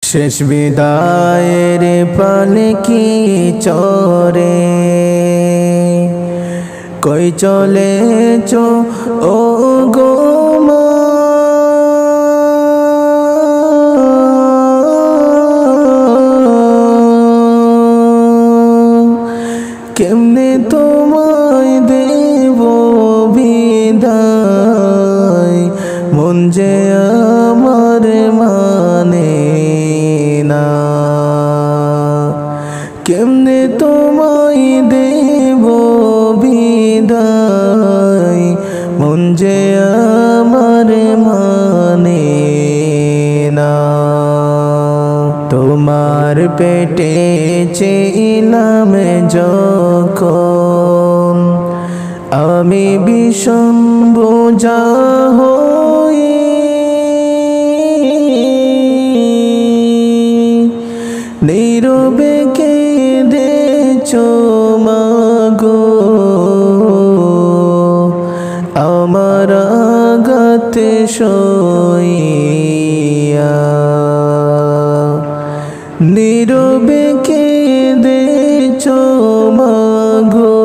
শেষ বিদায়ের পালকি চরে কই চলেছ ও গো মা, কেমনে তোমায় দেব বিদায়, মন যে আমার মানে না। কেমনে তোমায় দেব বিদায়, মন যে আমার মানে না। তোমার পেটে ছিলাম যখন আমি বিষম বোঝা হয়ে, নীরবে কেঁদেছ মাগো আমার আঘাতে সইয়া, নীরবে কেঁদেছ মাগো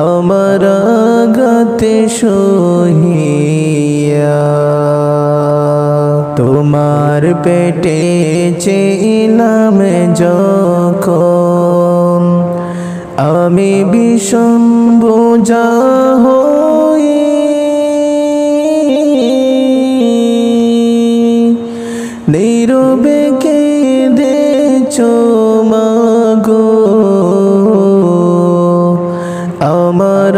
আমার আঘাতে সইয়া। তোমার পেটে ছিলাম যখন আমি বিষম বোঝা হয়ে, নীরবে কেঁদেছ মাগো আমার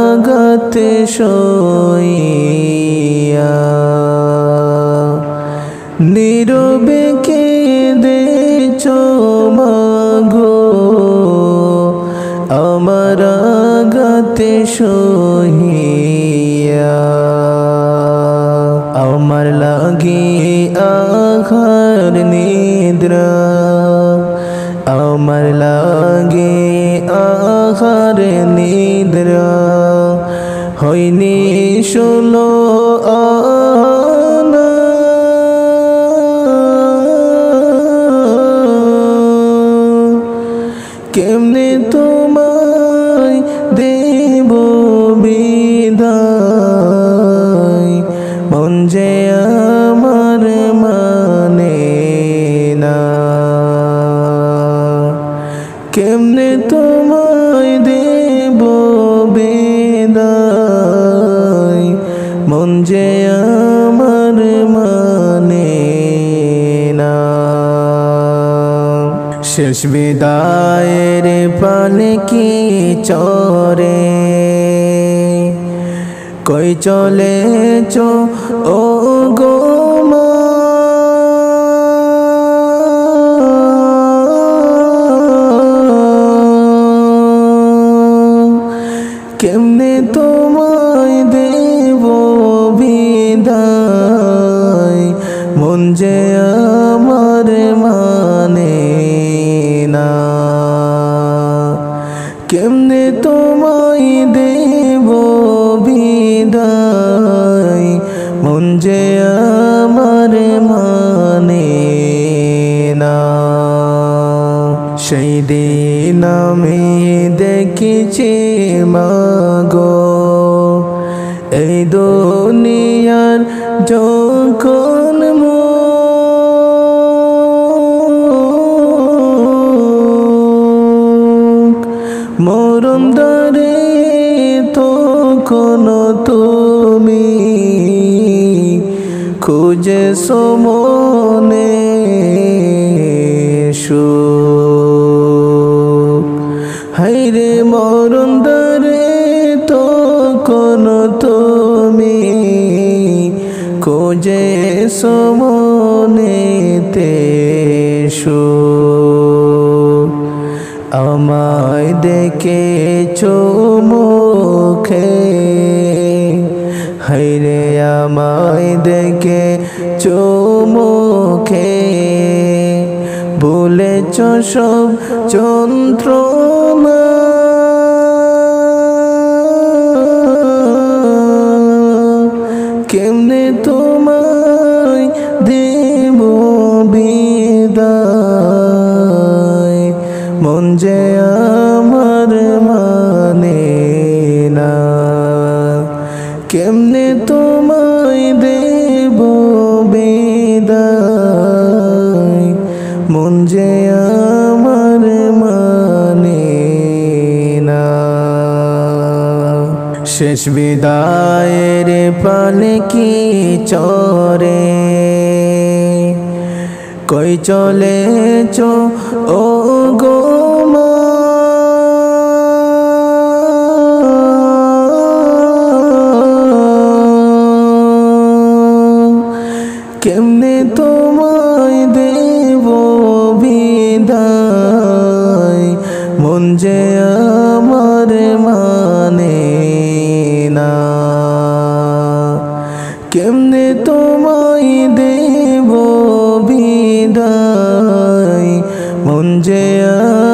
আঘাতে সইয়া, নীরবে কেঁদেছ মাগো আমার আঘাতে সইয়া। আমার লাগি আঘার নিদ্রা, আমার লাগে আঘার নিদ্রা, হয়নি ষোলো আনা। কেমনে তোমায় দেব বিদায়, মন যে আমার মানে না। কেমনে তোমায় দেব বিদায়, মন যে আমার মানে না। শেষ বিদায়ের পালকি চরে কই চলেছ ও গো মা, কেমনে তোমায় দেব বিদায়, মন যে আমার মানে না। কেমনে তোমায় দেব বিদায়, মন যে আমার মানে না। সেই দিন আমি দেখেছি মাগো এই দুনিয়ার যখন মরণ দ্বারে তখন তুমি খুঁজে সমনে সুখ, হায়রে মরণ দ্বারে তখন তুমি খুঁজে সমনেতে সুখ। আমায় দেখেছ মুখে, হায়রে আমায় দেখেছ মুখে, ভুলেছ সব যন্ত্রণা। কেমনে তোমায় দেব যে আমার মানে না। কেমনে তোমায় দেব বিদায়, মন যে আমার মানে না। শেষ বিদায়ের পালকি চড়ে কই চলেছ ও গো মা, কেমনে তোমায় দেব বিদায়, মন যে আমার মানে না। কেমনে তোমায় দেব বিদায়, মন যে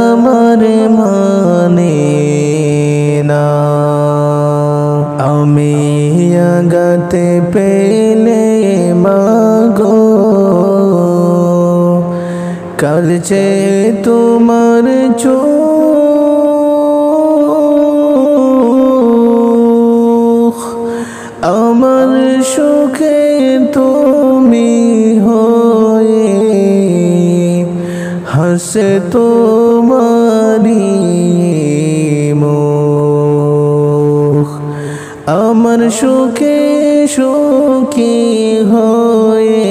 আমার মানে না। আমি আগাতে পেলে মাগো কালচে তোমার চোখ, আমার সুখে তুমি হয়ে হাসে তোমারি মুখ। আমার সুখে সুখী হয়ে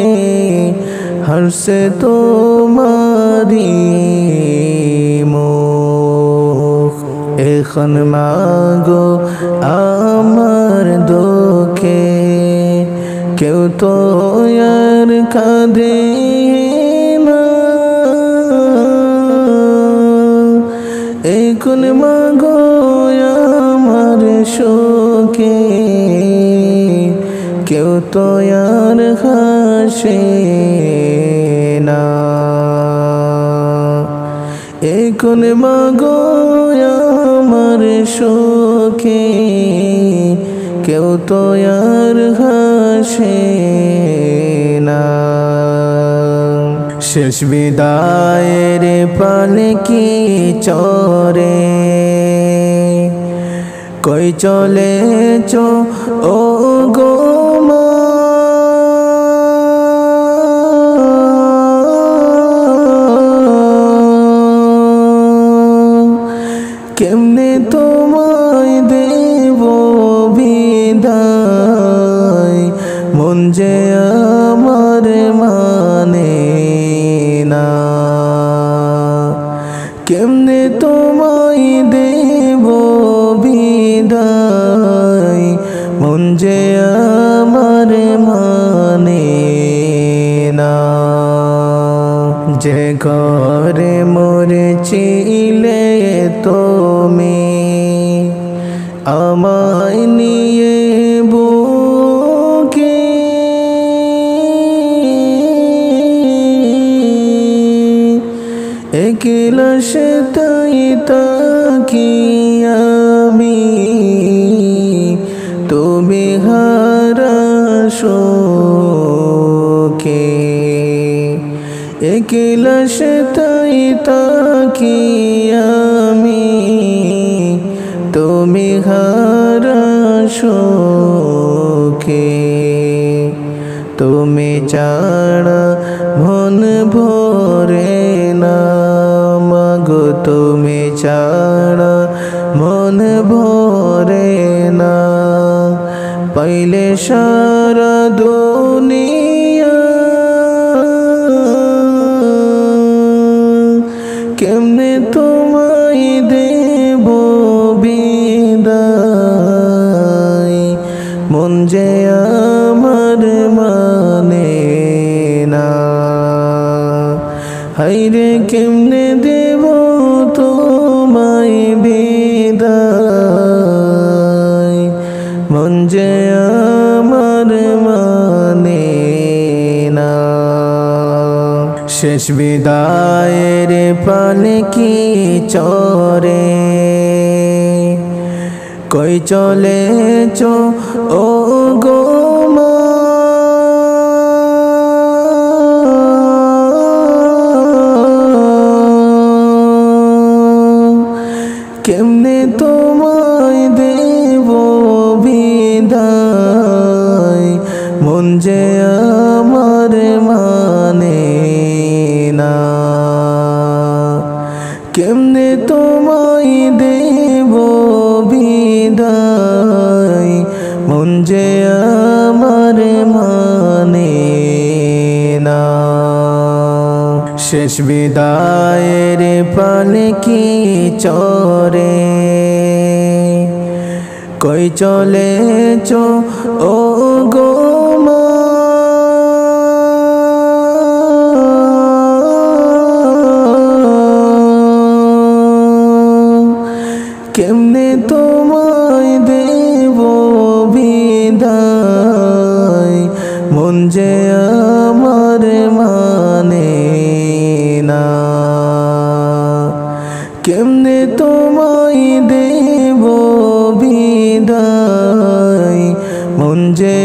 হাসে তোমারি মুখ। এখন মাগো আমার দুঃখে কেউ তো আর কাঁদে না। এখন মাগো আমার সুখে কেউ তো আর হাসে না। এখন মাগো আমার সুখে কেউ তো আর হাসে না। শেষ বিদায়ের পালকি চড়ে কই চলেছ ও গো মা, কেমনে তোমায় দেব বিদায়, মন যে আমার মানে না। কেমনে তোমায় দেব বিদায়, মন যে আমার মানে না। যে ঘরে মরেছিলে তুমি আমায় নিয়ে বুকে, একলা সেটাই তাকি আমি তুমি হারা শোকে। একলা সেটাই তাকি আমি তুমি হারা শোকে। তুমি ছাড়া মন ভরে না মাগো, তুমি ছাড়া মন ভরে না। পাইলে সারা দুনিয়া কেমনে তোমায় দেব বিদায়, মন যে আমার মানে না। হায়রে কেমনে দেব তোমায় বিদায়, মন যে আমার মানে না। শেষ বিদায়ের পালকি চড়ে কই চলেছ ও গো মা, মানে না। কেমনে তোমায় দেব বিদায়, মন যে আমার মানে না। শেষ বিদায়ের পালকি চড়ে কই চলেছো ও গো মা, কেমনে তোমায় দেব বিদায়, মন যে আমার মানে না। কেমনে তোমায় দেব বিদায়, মন যে